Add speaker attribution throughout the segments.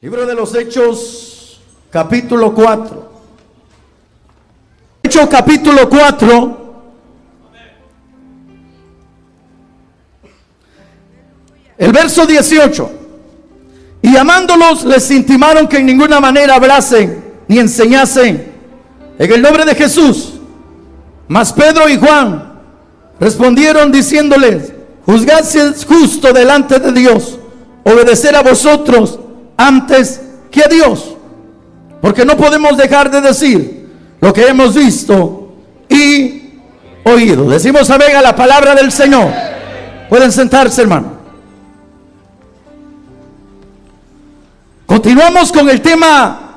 Speaker 1: Libro de los Hechos, capítulo 4. Hechos, capítulo 4. El verso 18. Y llamándolos, les intimaron que en ninguna manera hablasen ni enseñasen en el nombre de Jesús. Mas Pedro y Juan respondieron diciéndoles: juzgad si es justo delante de Dios obedecer a vosotros antes que a Dios, porque no podemos dejar de decir lo que hemos visto y oído. Decimos amén a la palabra del Señor. Pueden sentarse, hermano. Continuamos con el tema: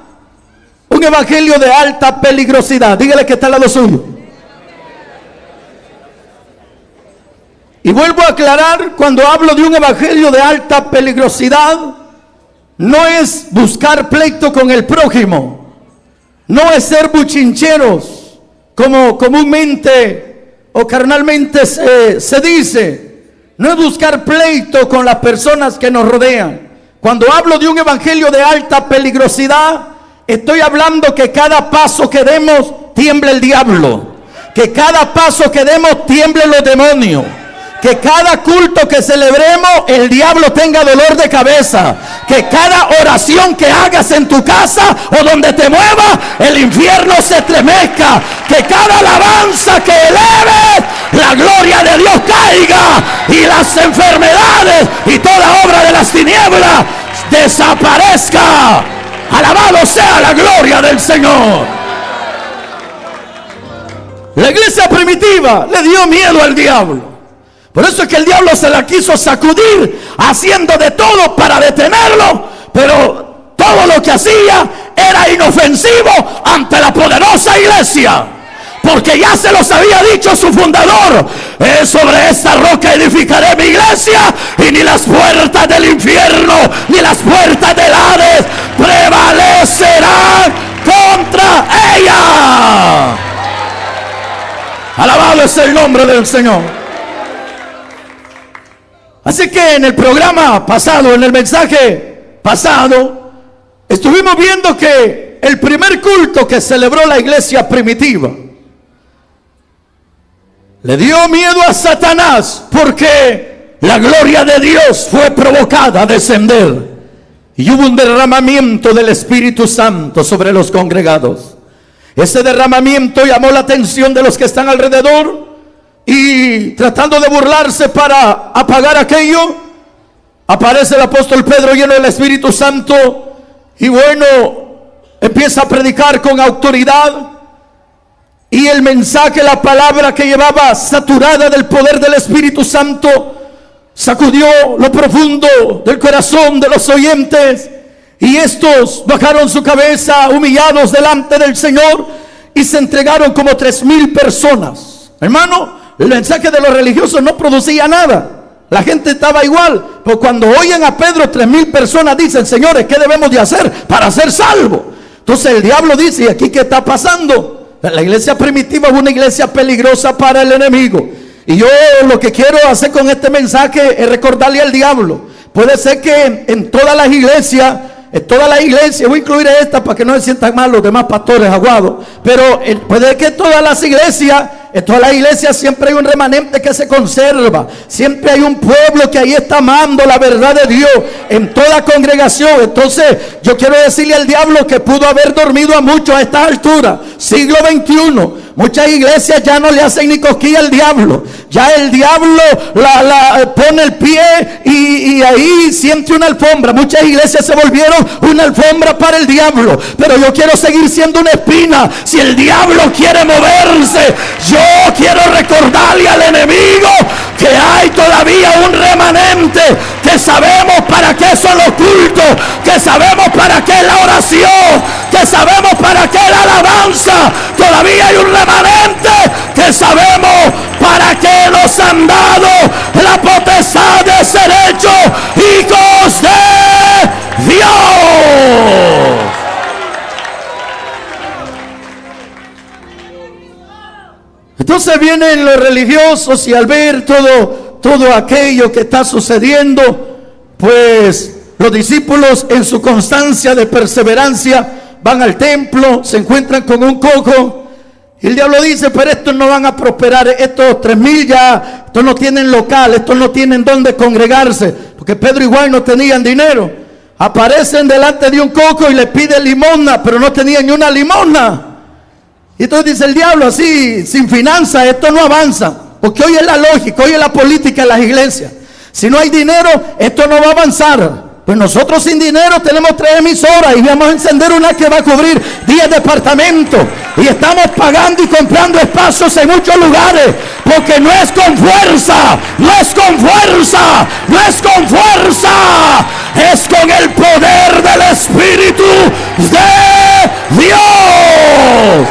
Speaker 1: un evangelio de alta peligrosidad. Dígale que está al lado suyo. Y vuelvo a aclarar, cuando hablo de un evangelio de alta peligrosidad, no es buscar pleito con el prójimo, no es ser buchincheros, como comúnmente o carnalmente se dice, no es buscar pleito con las personas que nos rodean. Cuando hablo de un evangelio de alta peligrosidad, estoy hablando que cada paso que demos tiemble el diablo, que cada paso que demos tiemble los demonios, que cada culto que celebremos el diablo tenga dolor de cabeza, que cada oración que hagas en tu casa o donde te muevas el infierno se estremezca, que cada alabanza que eleves la gloria de Dios caiga y las enfermedades y toda obra de las tinieblas desaparezca. Alabado sea la gloria del Señor. La iglesia primitiva le dio miedo al diablo. Por eso es que el diablo se la quiso sacudir, haciendo de todo para detenerlo, pero todo lo que hacía era inofensivo ante la poderosa iglesia, porque ya se los había dicho su fundador: sobre esta roca edificaré mi iglesia, y ni las puertas del infierno ni las puertas del Hades prevalecerán contra ella. Alabado es el nombre del Señor. Así que en el programa pasado, en el mensaje pasado, estuvimos viendo que el primer culto que celebró la iglesia primitiva le dio miedo a Satanás, porque la gloria de Dios fue provocada a descender y hubo un derramamiento del Espíritu Santo sobre los congregados. Ese derramamiento llamó la atención de los que están alrededor, y tratando de burlarse para apagar aquello, aparece el apóstol Pedro lleno del Espíritu Santo, y bueno, empieza a predicar con autoridad, y el mensaje, la palabra que llevaba, saturada del poder del Espíritu Santo, sacudió lo profundo del corazón de los oyentes, y estos bajaron su cabeza humillados delante del Señor y se entregaron como 3,000 personas. Hermano, el mensaje de los religiosos no producía nada, la gente estaba igual, pero cuando oyen a Pedro, 3,000 personas dicen: señores, ¿qué debemos de hacer para ser salvos? Entonces el diablo dice: ¿y aquí qué está pasando? La iglesia primitiva es una iglesia peligrosa para el enemigo. Y yo lo que quiero hacer con este mensaje es recordarle al diablo: puede ser que en todas las iglesias, voy a incluir esta para que no se sientan mal los demás pastores aguados, pero puede que en todas las iglesias siempre hay un remanente que se conserva, siempre hay un pueblo que ahí está amando la verdad de Dios en toda congregación. Entonces yo quiero decirle al diablo que pudo haber dormido a muchos a esta altura, siglo XXI. Muchas iglesias ya no le hacen ni cosquilla al diablo. Ya el diablo pone el pie y ahí siente una alfombra. Muchas iglesias se volvieron una alfombra para el diablo. Pero yo quiero seguir siendo una espina. Si el diablo quiere moverse, yo quiero recordarle al enemigo que hay todavía un remanente, que sabemos para qué son los cultos, que sabemos para qué es la oración, que sabemos para qué es la alabanza. Todavía hay un remanente que sabemos para qué nos han dado la potestad de ser hechos hijos de Dios. Entonces vienen los religiosos y al ver todo aquello que está sucediendo, pues Los discípulos, en su constancia de perseverancia, van al templo, se encuentran con un cojo. Y el diablo dice: pero estos no van a prosperar, estos 3,000 ya, estos no tienen local, estos no tienen dónde congregarse, porque Pedro igual no tenían dinero. Aparecen delante de un coco y le piden limosna, pero no tenían ni una limosna. Y entonces dice el diablo así, sin finanzas, esto no avanza. Porque hoy es la lógica, hoy es la política en las iglesias. Si no hay dinero, esto no va a avanzar. Pues nosotros sin dinero tenemos 3 emisoras y vamos a encender una que va a cubrir 10 departamentos. Y estamos pagando y comprando espacios en muchos lugares. Porque no es con fuerza, no es con fuerza, no es con fuerza. Es con el poder del Espíritu de Dios.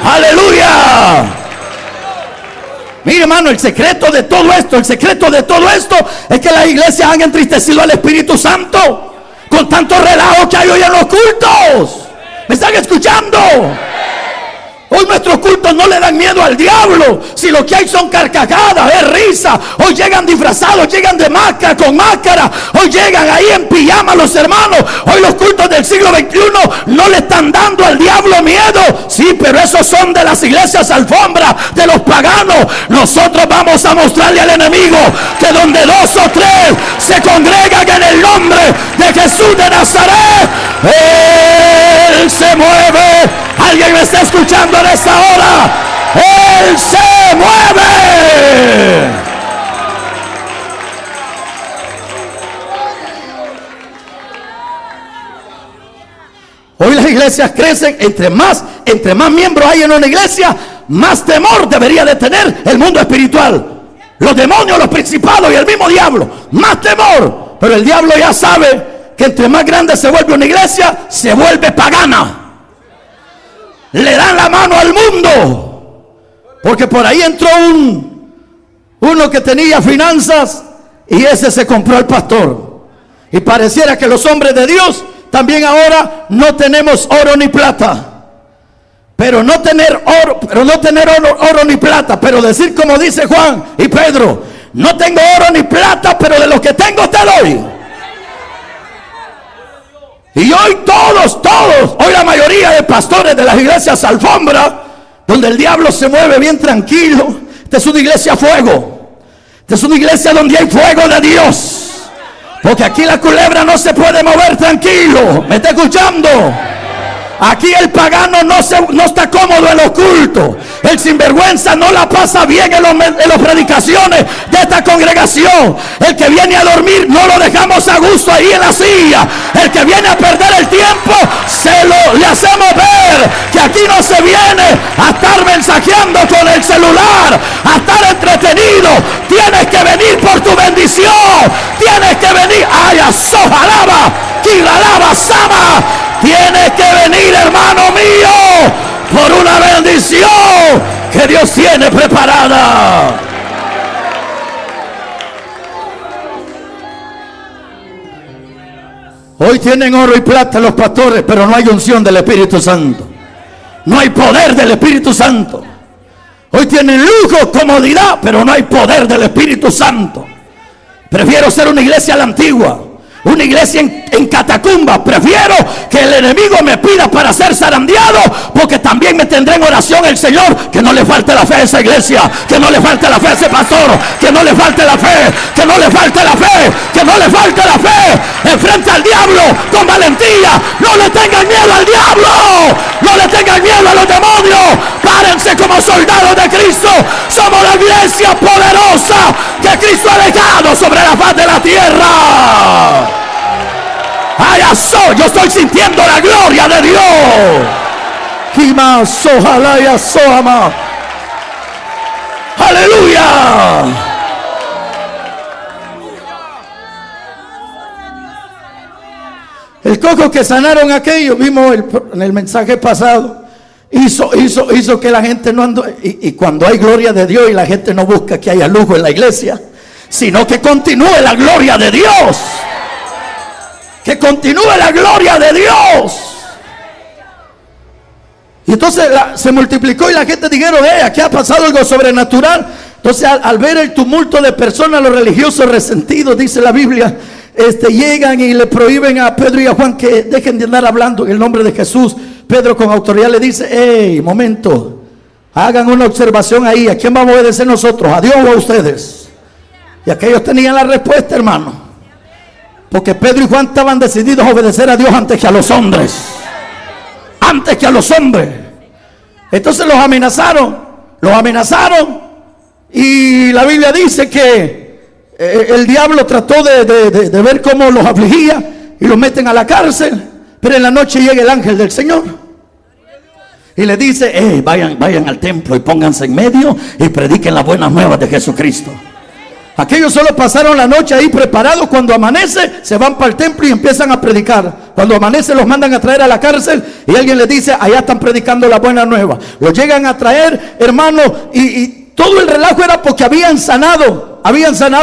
Speaker 1: Aleluya. Mire, hermano, el secreto de todo esto, es que las iglesias han entristecido al Espíritu Santo con tanto relajo que hay hoy en los cultos. ¿Me están escuchando? Hoy nuestros cultos no le dan miedo al diablo. Si lo que hay son carcajadas, es risa. Hoy llegan disfrazados, llegan de máscara, con máscara. Hoy llegan ahí en pijama los hermanos. Hoy los cultos del siglo XXI no le están dando al diablo miedo. Sí, pero esos son de las iglesias alfombra, de los paganos. Nosotros vamos a mostrarle al enemigo que donde 2 o 3 se congregan en el nombre de Jesús de Nazaret, Él se mueve. ¿Alguien me está escuchando en esta hora? Él se mueve. Hoy las iglesias crecen, entre más miembros hay en una iglesia, más temor debería de tener el mundo espiritual. Los demonios, los principados y el mismo diablo, más temor. Pero el diablo ya sabe que entre más grande se vuelve una iglesia, se vuelve pagana. Le dan la mano al mundo. Porque por ahí entró uno que tenía finanzas y ese se compró al pastor. Y pareciera que los hombres de Dios también ahora no tenemos oro ni plata. Pero no tener oro ni plata, pero decir como dice Juan y Pedro: no tengo oro ni plata, pero de lo que tengo te doy. Y hoy todos, hoy la mayoría de pastores de las iglesias alfombra, donde el diablo se mueve bien tranquilo. Esta es una iglesia a fuego. Esta es una iglesia donde hay fuego de Dios. Porque aquí la culebra no se puede mover tranquilo. ¿Me está escuchando? Aquí el pagano no está cómodo en los cultos. El sinvergüenza no la pasa bien en las predicaciones de esta congregación. El que viene a dormir no lo dejamos a gusto ahí en la silla. El que viene a perder el tiempo le hacemos ver que aquí no se viene a estar mensajeando con el celular, a estar entretenido. Tienes que venir por tu bendición. Tienes que venir. Ay, asojalaba, kilalaba, sama. Tienes que venir, hermano mío, por una bendición que Dios tiene preparada. Hoy tienen oro y plata los pastores, pero no hay unción del Espíritu Santo. No hay poder del Espíritu Santo. Hoy tienen lujo, comodidad, pero no hay poder del Espíritu Santo. Prefiero ser una iglesia a la antigua. Una iglesia en catacumbas. Prefiero que el enemigo me pida para ser zarandeado, porque también me tendrá en oración el Señor. Que no le falte la fe a esa iglesia, que no le falte la fe a ese pastor, que no le falte la fe, que no le falte la fe, que no le falte la fe. Enfrente al diablo con valentía. No le tengan miedo al diablo, no le tengan miedo a los demonios. Párense como soldados de Cristo. Somos la iglesia poderosa que Cristo ha dejado sobre la faz de la tierra. Ay, yo estoy sintiendo la gloria de Dios. Aleluya. El coco que sanaron aquello, vimos en el mensaje pasado, hizo que la gente no ande. Y cuando hay gloria de Dios y la gente no busca que haya lujo en la iglesia, sino que continúe la gloria de Dios. Que continúe la gloria de Dios. Y entonces se multiplicó y la gente dijeron: aquí ha pasado algo sobrenatural. Entonces al ver el tumulto de personas, los religiosos resentidos, dice la Biblia, llegan y le prohíben a Pedro y a Juan que dejen de andar hablando en el nombre de Jesús. Pedro con autoridad le dice: hey, momento, hagan una observación ahí, ¿a quién vamos a obedecer nosotros? ¿A Dios o a ustedes? Y aquellos tenían la respuesta, hermano, porque Pedro y Juan estaban decididos a obedecer a Dios antes que a los hombres. Antes que a los hombres. Entonces los amenazaron, y la Biblia dice que el diablo trató de ver cómo los afligía y los meten a la cárcel. Pero en la noche llega el ángel del Señor y le dice: vayan al templo y pónganse en medio y prediquen las buenas nuevas de Jesucristo. Aquellos solo pasaron la noche ahí preparados. Cuando amanece se van para el templo y empiezan a predicar. Cuando amanece los mandan a traer a la cárcel y alguien les dice: allá están predicando la buena nueva. Los llegan a traer, hermano, y todo el relajo era porque habían sanado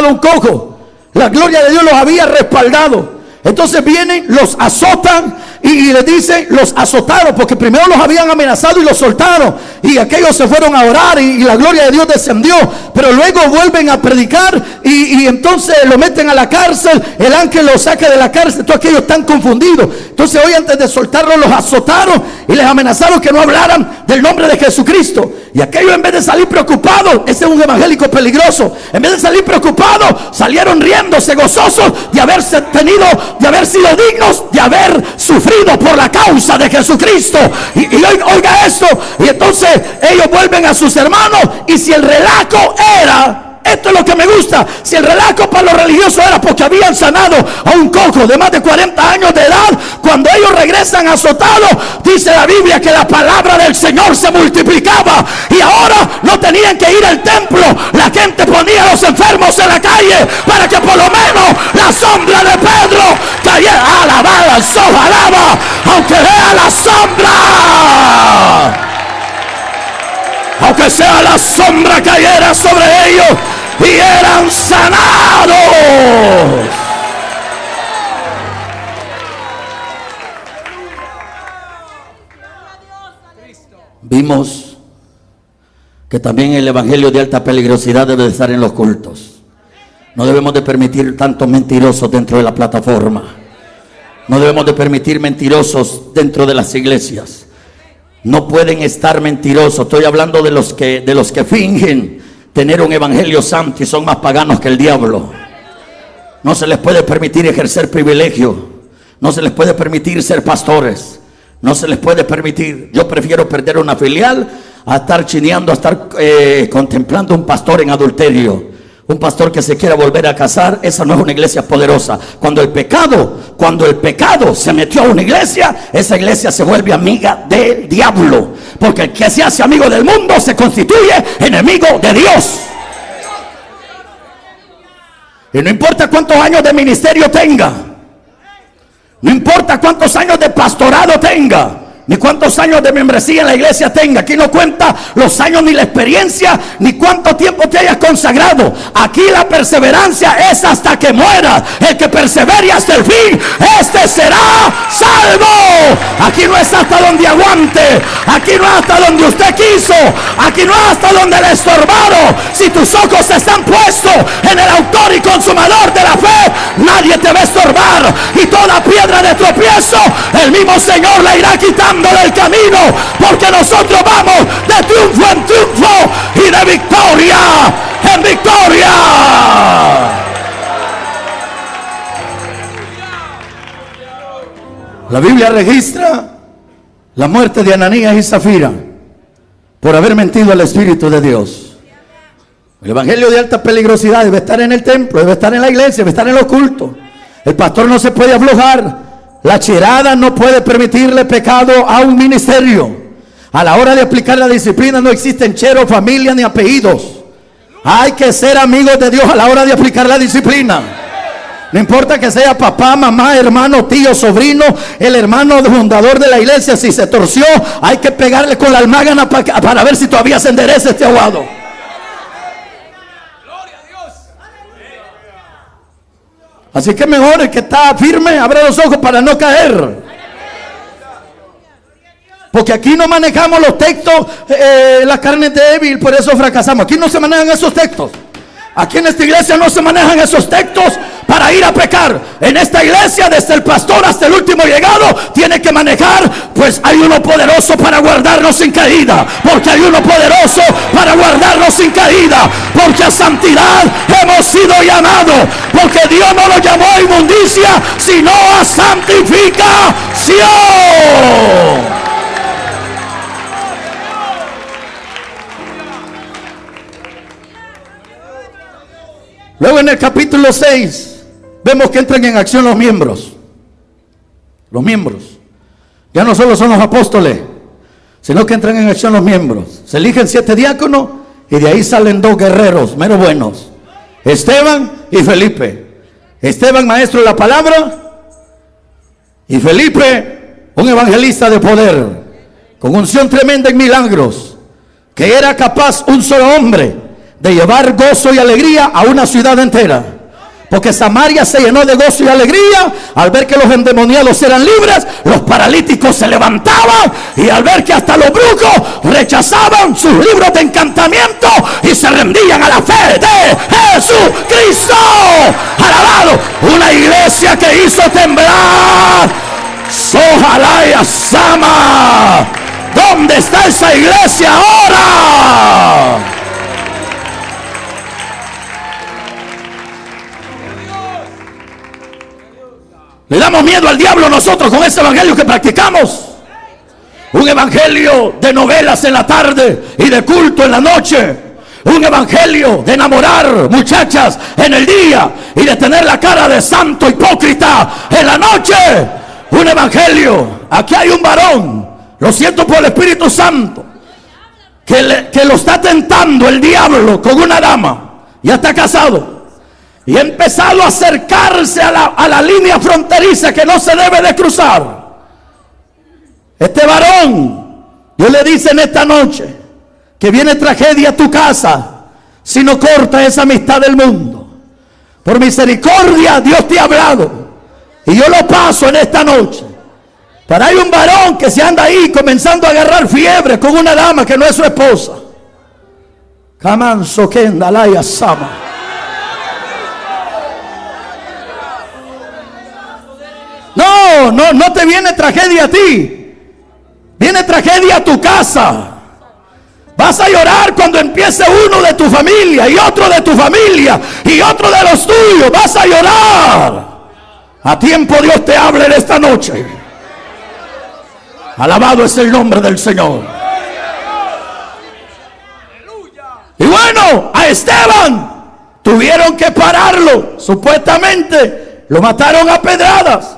Speaker 1: un cojo. La gloria de Dios los había respaldado. Entonces vienen, los azotan y les dicen: los azotaron, porque primero los habían amenazado y los soltaron, y aquellos se fueron a orar y la gloria de Dios descendió. Pero luego vuelven a predicar y entonces lo meten a la cárcel. El ángel los saca de la cárcel. Todos aquellos están confundidos. Entonces hoy, antes de soltarlos, los azotaron y les amenazaron que no hablaran del nombre de Jesucristo. Y aquellos, en vez de salir preocupados, ese es un evangélico peligroso, en vez de salir preocupados, salieron riéndose, gozosos de haber sido dignos de haber sufrido por la causa de Jesucristo. Y oiga esto, y entonces ellos vuelven a sus hermanos. Y si el relajo era, esto es lo que me gusta, si el relajo para los religiosos era porque habían sanado a un cojo de más de 40 años de edad, cuando ellos regresan azotados, dice la Biblia que la palabra del Señor se multiplicaba y ahora no tenían que ir al templo. La gente ponía a los enfermos en la calle para que por lo menos la sombra de Pedro cayera. Alabada, alaba, aunque vea la sombra, aunque sea la sombra cayera sobre ellos, y eran sanados. Vimos que también el evangelio de alta peligrosidad debe de estar en los cultos. No debemos de permitir tantos mentirosos dentro de la plataforma. No debemos de permitir mentirosos dentro de las iglesias. No pueden estar mentirosos. Estoy hablando de los que fingen tener un evangelio santo y son más paganos que el diablo. No se les puede permitir ejercer privilegio. No se les puede permitir ser pastores. No se les puede permitir. Yo prefiero perder una filial a estar chineando, a estar contemplando un pastor en adulterio. Un pastor que se quiera volver a casar. Esa no es una iglesia poderosa. Cuando el pecado se metió a una iglesia, esa iglesia se vuelve amiga del diablo, porque el que se hace amigo del mundo se constituye enemigo de Dios. Y no importa cuántos años de ministerio tenga, no importa cuántos años de pastorado tenga, ni cuántos años de membresía en la iglesia tenga. Aquí no cuenta los años ni la experiencia, ni cuánto tiempo te hayas consagrado. Aquí la perseverancia es hasta que muera. El que persevere hasta el fin, este será salvo. Aquí no es hasta donde aguante. Aquí no es hasta donde usted quiso. Aquí no es hasta donde le estorbaron. Si tus ojos están puestos en el autor y consumador de la fe, nadie te va a estorbar. Y toda piedra de tropiezo, el mismo Señor la irá quitando del camino, porque nosotros vamos de triunfo en triunfo y de victoria en victoria. La Biblia registra la muerte de Ananías y Zafira por haber mentido al Espíritu de Dios. El evangelio de alta peligrosidad debe estar en el templo, debe estar en la iglesia, debe estar en los cultos. El pastor no se puede aflojar. La chirada no puede permitirle pecado a un ministerio. A la hora de aplicar la disciplina no existen chero, familia ni apellidos. Hay que ser amigos de Dios a la hora de aplicar la disciplina. No importa que sea papá, mamá, hermano, tío, sobrino, el hermano fundador de la iglesia. Si se torció, hay que pegarle con la almágana para ver si todavía se endereza este aguado. Así que mejor el que está firme, abre los ojos para no caer. Porque aquí no manejamos los textos, la carne es débil, por eso fracasamos. Aquí no se manejan esos textos. Aquí en esta iglesia no se manejan esos textos para ir a pecar. En esta iglesia, desde el pastor hasta el último llegado, tiene que manejar, pues hay uno poderoso para guardarnos sin caída. Porque hay uno poderoso para guardarnos sin caída. Porque a santidad hemos sido llamados. Porque Dios no lo llamó a inmundicia, sino a santificación. Luego en el capítulo 6 vemos que entran en acción los miembros. Los miembros. Ya no solo son los apóstoles, sino que entran en acción los miembros. Se eligen 7 diáconos y de ahí salen 2 guerreros, menos buenos. Esteban y Felipe. Esteban, maestro de la palabra, y Felipe, un evangelista de poder, con unción tremenda en milagros, que era capaz un solo hombre de llevar gozo y alegría a una ciudad entera. Porque Samaria se llenó de gozo y alegría al ver que los endemoniados eran libres, los paralíticos se levantaban, y al ver que hasta los brujos rechazaban sus libros de encantamiento y se rendían a la fe de Jesucristo. Alabado. Una iglesia que hizo temblar Sojalaya Sama. ¿Dónde está esa iglesia ahora? Le damos miedo al diablo nosotros con este evangelio que practicamos. Un evangelio de novelas en la tarde y de culto en la noche. Un evangelio de enamorar muchachas en el día y de tener la cara de santo hipócrita en la noche. Un evangelio. Aquí hay un varón, lo siento por el Espíritu Santo, que lo está tentando el diablo con una dama. Ya está casado. Y ha empezado a acercarse a la línea fronteriza que no se debe de cruzar. Este varón, Dios le dice en esta noche que viene tragedia a tu casa si no corta esa amistad del mundo. Por misericordia Dios te ha hablado, y yo lo paso en esta noche. Pero hay un varón que se anda ahí comenzando a agarrar fiebre con una dama que no es su esposa. Kamanso Kendalaya Sama. No te viene tragedia a ti, viene tragedia a tu casa. Vas a llorar cuando empiece uno de tu familia y otro de tu familia y otro de los tuyos. Vas a llorar. A tiempo Dios te habla en esta noche. Alabado es el nombre del Señor. Y bueno, a Esteban tuvieron que pararlo. Supuestamente lo mataron a pedradas.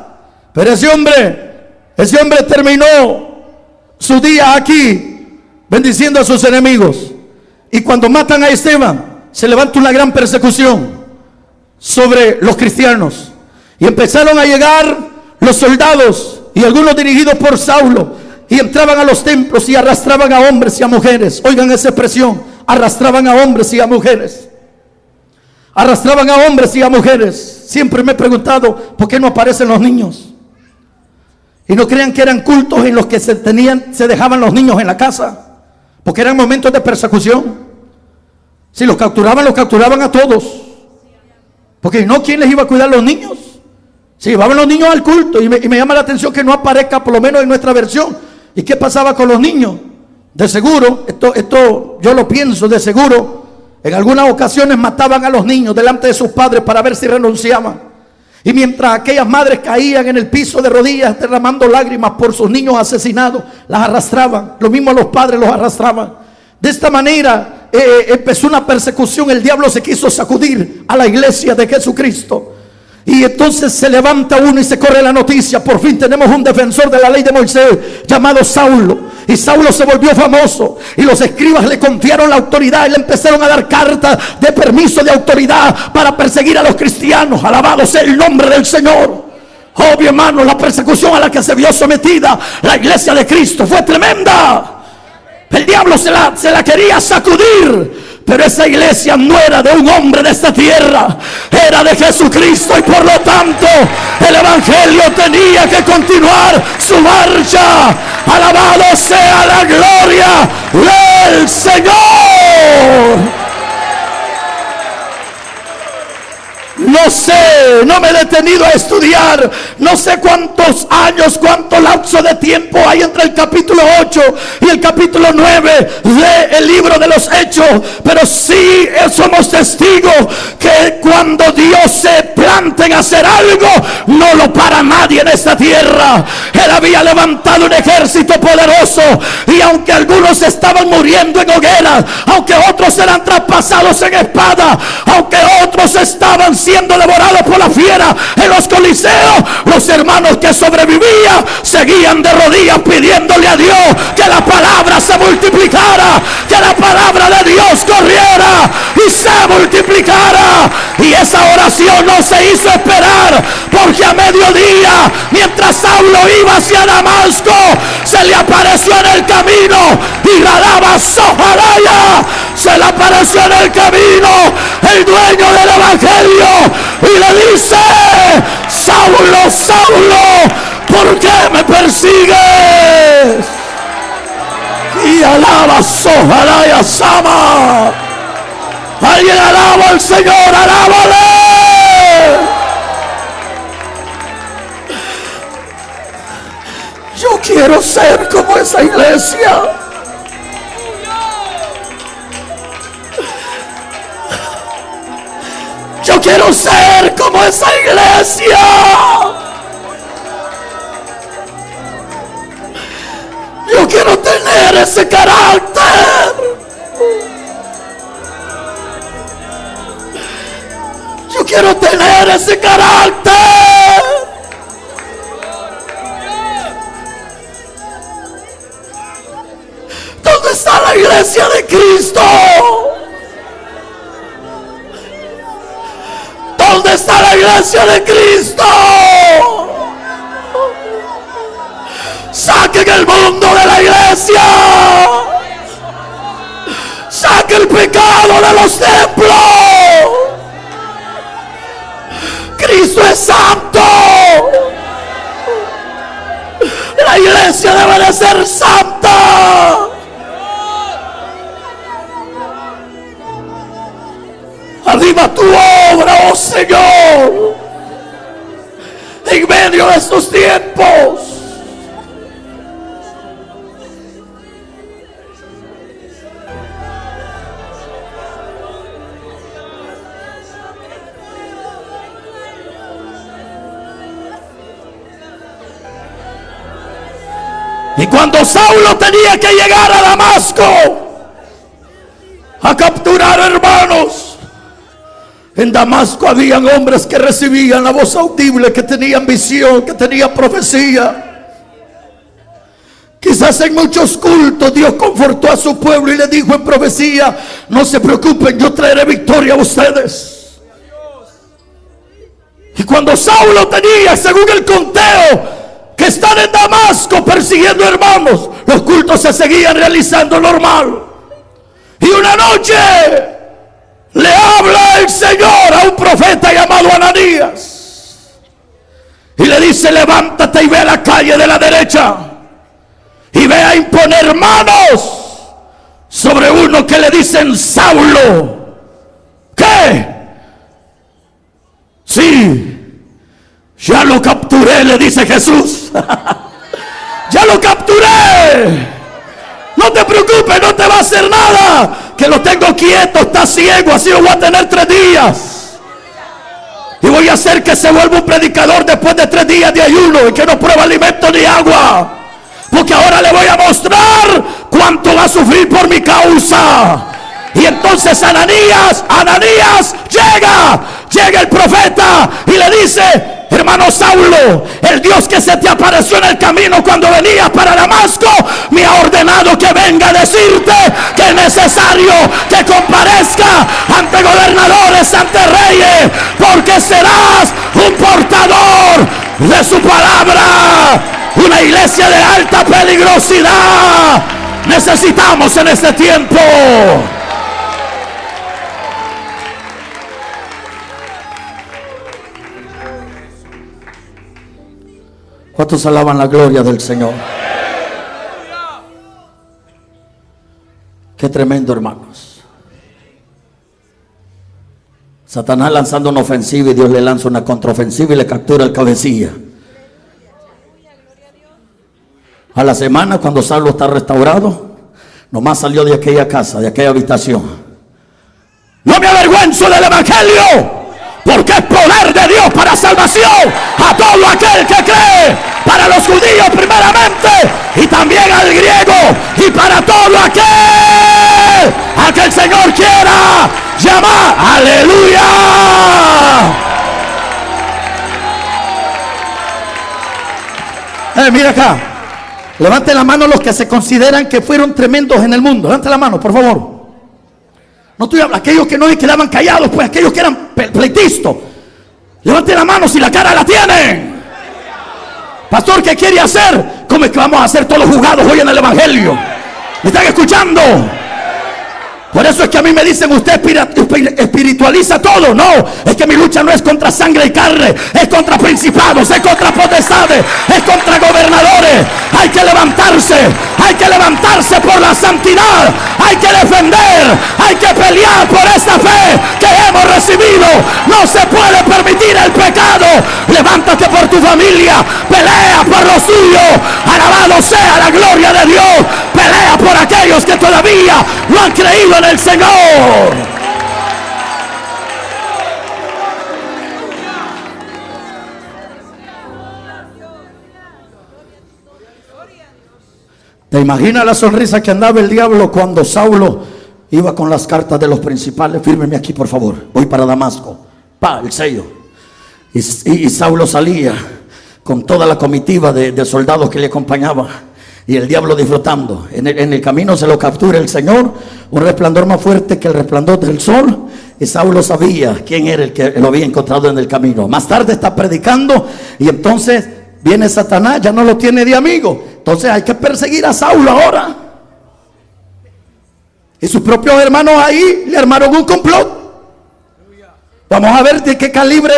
Speaker 1: Pero ese hombre terminó su día aquí bendiciendo a sus enemigos. Y cuando matan a Esteban, se levanta una gran persecución sobre los cristianos. Y empezaron a llegar los soldados, y algunos dirigidos por Saulo, y entraban a los templos y arrastraban a hombres y a mujeres. Oigan esa expresión: arrastraban a hombres y a mujeres. Arrastraban a hombres y a mujeres. Siempre me he preguntado, ¿por qué no aparecen los niños? Y no crean que eran cultos en los que se dejaban los niños en la casa, porque eran momentos de persecución. Si los capturaban a todos. Porque no, ¿quién les iba a cuidar a los niños? Se llevaban los niños al culto. Y me llama la atención que no aparezca, por lo menos en nuestra versión. ¿Y qué pasaba con los niños? De seguro, esto yo lo pienso, de seguro, en algunas ocasiones mataban a los niños delante de sus padres para ver si renunciaban. Y mientras aquellas madres caían en el piso de rodillas derramando lágrimas por sus niños asesinados, las arrastraban. Lo mismo a los padres los arrastraban. De esta manera empezó una persecución. El diablo se quiso sacudir a la iglesia de Jesucristo. Y entonces se levanta uno y se corre la noticia: por fin tenemos un defensor de la ley de Moisés llamado Saulo. Y Saulo se volvió famoso, y los escribas le confiaron la autoridad y le empezaron a dar cartas de permiso de autoridad para perseguir a los cristianos. Alabado sea el nombre del Señor. Obvio, hermano, la persecución a la que se vio sometida la iglesia de Cristo fue tremenda. El diablo se la quería sacudir. Pero esa iglesia no era de un hombre de esta tierra, era de Jesucristo, y por lo tanto el evangelio tenía que continuar su marcha. Alabado sea la gloria del Señor. No sé, no me he detenido a estudiar. No sé cuántos años, cuánto lapso de tiempo hay entre el capítulo 8 y el capítulo 9 del libro de los Hechos. Pero sí somos testigos que cuando Dios se planta en hacer algo, no lo para nadie en esta tierra. Él había levantado un ejército poderoso, y aunque algunos estaban muriendo en hogueras, aunque otros eran traspasados en espada, aunque otros estaban siendo devorados por la fiera en los coliseos, los hermanos que sobrevivían seguían de rodillas pidiéndole a Dios que la palabra se multiplicara, que la palabra de Dios corriera y se multiplicara. Y esa oración no se hizo esperar, porque a mediodía, mientras Saulo iba hacia Damasco, se le apareció en el camino, y Radaba Sojaraya, se le apareció en el camino el dueño del evangelio, y le dice: Saulo, Saulo, ¿por qué me persigues? Y alaba Sojaraya Sama. Alguien alaba al Señor, alábale. Yo quiero ser como esa iglesia. Yo quiero ser como esa iglesia. Yo quiero tener ese carácter. Yo quiero tener ese carácter. ¿Dónde está la iglesia de Cristo? ¿Dónde está la iglesia de Cristo? Saquen el mundo de la iglesia. Saquen el pecado de los templos. Cristo es santo. La iglesia debe de ser santa. Aviva tu obra, oh Señor, en medio de estos tiempos. Y cuando Saulo tenía que llegar a Damasco a capturar hermanos, en Damasco habían hombres que recibían la voz audible, que tenían visión, que tenían profecía. Quizás en muchos cultos Dios confortó a su pueblo y le dijo en profecía: no se preocupen, yo traeré victoria a ustedes. Y cuando Saulo tenía, según el conteo, que están en Damasco persiguiendo hermanos, los cultos se seguían realizando normal. Y una noche le habla el Señor a un profeta llamado Ananías y le dice: levántate y ve a la calle de la derecha y ve a imponer manos sobre uno que le dicen Saulo. ¿Qué? Sí, ya lo capturé, le dice Jesús. Ya lo capturé. No te preocupes, no te va a hacer nada, que lo tengo quieto, está ciego, así lo voy a tener 3 días. Y voy a hacer que se vuelva un predicador después de 3 días de ayuno y que no prueba alimento ni agua. Porque ahora le voy a mostrar cuánto va a sufrir por mi causa. Y entonces Ananías llega el profeta y le dice: hermano Saulo, el Dios que se te apareció en el camino cuando venías para Damasco me ha ordenado que venga a decirte que es necesario que comparezca ante gobernadores, ante reyes, porque serás un portador de su palabra. Una iglesia de alta peligrosidad necesitamos en este tiempo. ¿Cuántos alaban la gloria del Señor? Qué tremendo, hermanos. Satanás lanzando una ofensiva y Dios le lanza una contraofensiva y le captura el cabecilla. A la semana, cuando Saulo está restaurado, nomás salió de aquella casa, de aquella habitación. No me avergüenzo del evangelio, porque es poder de Dios para salvación a todo aquel que cree, para los judíos primeramente y también al griego, y para todo aquel a que el Señor quiera llamar. ¡Aleluya! Mira acá, levanten la mano los que se consideran que fueron tremendos en el mundo. Levanten la mano, por favor. No estoy hablando, aquellos que no se quedaban callados, pues aquellos que eran pleitistas. Levanten la mano si la cara la tienen. Pastor, ¿qué quiere hacer? ¿Cómo es que vamos a ser todos jugados hoy en el evangelio? ¿Me están escuchando? Por eso es que a mí me dicen, usted espiritualiza todo. No, es que mi lucha no es contra sangre y carne, es contra principados, es contra potestades, es contra gobernadores. Hay que levantarse por la santidad, hay que defender, hay que pelear por esta fe que hemos recibido. No se puede permitir el pecado. Levántate por tu familia, pelea por los tuyos. Alabado sea la gloria de Dios. Pelea por aquellos que todavía no han creído en el Señor. ¿Te imaginas la sonrisa que andaba el diablo cuando Saulo iba con las cartas de los principales? Fírmeme aquí, por favor, voy para Damasco. El sello. Y Saulo salía con toda la comitiva de soldados que le acompañaba. Y el diablo disfrutando. En el camino se lo captura el Señor. Un resplandor más fuerte que el resplandor del sol. Y Saulo sabía quién era el que lo había encontrado en el camino. Más tarde está predicando. Y entonces viene Satanás. Ya no lo tiene de amigo. Entonces hay que perseguir a Saulo ahora. Y sus propios hermanos ahí le armaron un complot. Vamos a ver de qué calibre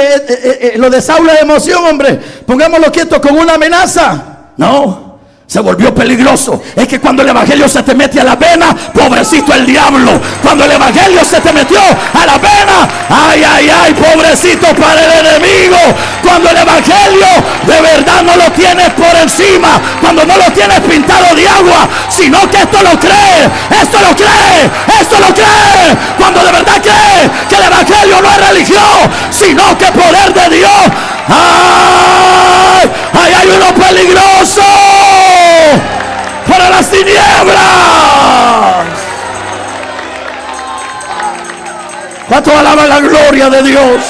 Speaker 1: es lo de Saulo de emoción, hombre. Pongámoslo quieto con una amenaza. No. Se volvió peligroso. Es que cuando el evangelio se te mete a la vena, pobrecito el diablo. Cuando el evangelio se te metió a la vena, ay, ay, ay, pobrecito para el enemigo. Cuando el evangelio de verdad no lo tienes por encima, cuando no lo tienes pintado de agua, sino que esto lo cree. Cuando de verdad cree que el evangelio no es religión, sino que poder de Dios. ¡Ay! ¡Ay, hay uno peligroso! ¡Para las tinieblas! ¿Cuánto alaba la gloria de Dios?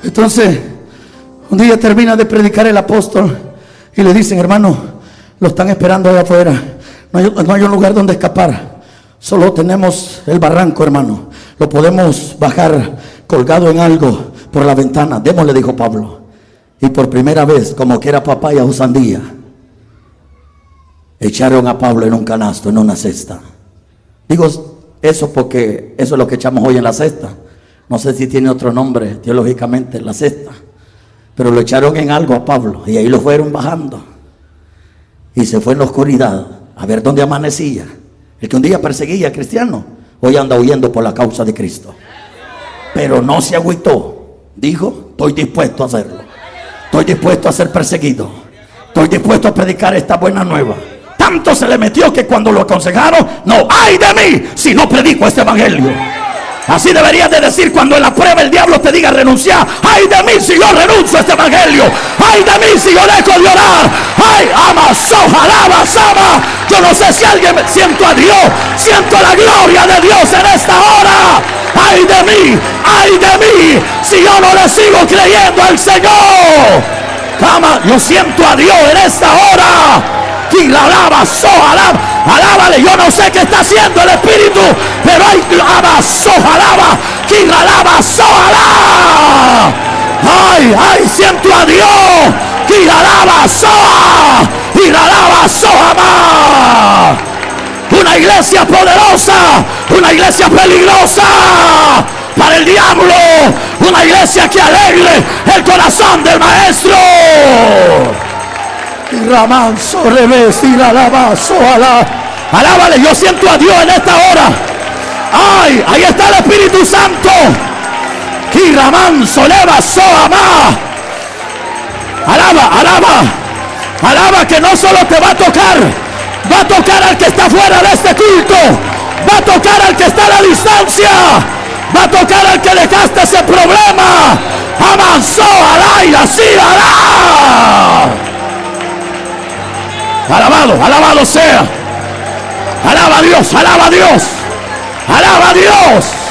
Speaker 1: Entonces, un día termina de predicar el apóstol y le dicen, hermano, lo están esperando allá afuera. No hay un lugar donde escapar. Solo tenemos el barranco, hermano. Lo podemos bajar colgado en algo por la ventana. Démosle, dijo Pablo. Y por primera vez, como que era papaya o sandía, echaron a Pablo en un canasto, en una cesta. Digo eso porque eso es lo que echamos hoy en la cesta. No sé si tiene otro nombre teológicamente, la cesta. Pero lo echaron en algo a Pablo y ahí lo fueron bajando. Y se fue en la oscuridad a ver dónde amanecía. El que un día perseguía a cristianos, hoy anda huyendo por la causa de Cristo. Pero no se agüitó. Dijo, estoy dispuesto a hacerlo. Estoy dispuesto a ser perseguido. Estoy dispuesto a predicar esta buena nueva. Tanto se le metió que cuando lo aconsejaron, no, ay de mí si no predico este evangelio. Así deberías de decir cuando en la prueba el diablo te diga renunciar. Ay de mí si yo renuncio a este evangelio. Ay de mí si yo dejo de orar. Ay, ama, soja, sama. Yo no sé si alguien siento a Dios. Siento la gloria de Dios en esta hora. Ay de mí si yo no le sigo creyendo al Señor. Ama, yo siento a Dios en esta hora. Y la alaba, alábale. Yo no sé qué está haciendo el Espíritu, pero hay alaba, quien la alaba, ay, ay, siento a Dios, y la alaba, y la alaba, una iglesia poderosa, una iglesia peligrosa para el diablo, una iglesia que alegre el corazón del maestro. Ramanso, revés, y la alaba, alábale. Yo siento a Dios en esta hora. ¡Ay! Ahí está el Espíritu Santo. Kiraman soleva soama. Alaba, alaba. Alaba, que no solo te va a tocar, va a tocar al que está fuera de este culto, va a tocar al que está a la distancia, va a tocar al que dejaste ese problema. Avanzó al aire, así hará. Alabado, alabado sea. Alaba a Dios, alaba a Dios, alaba a Dios.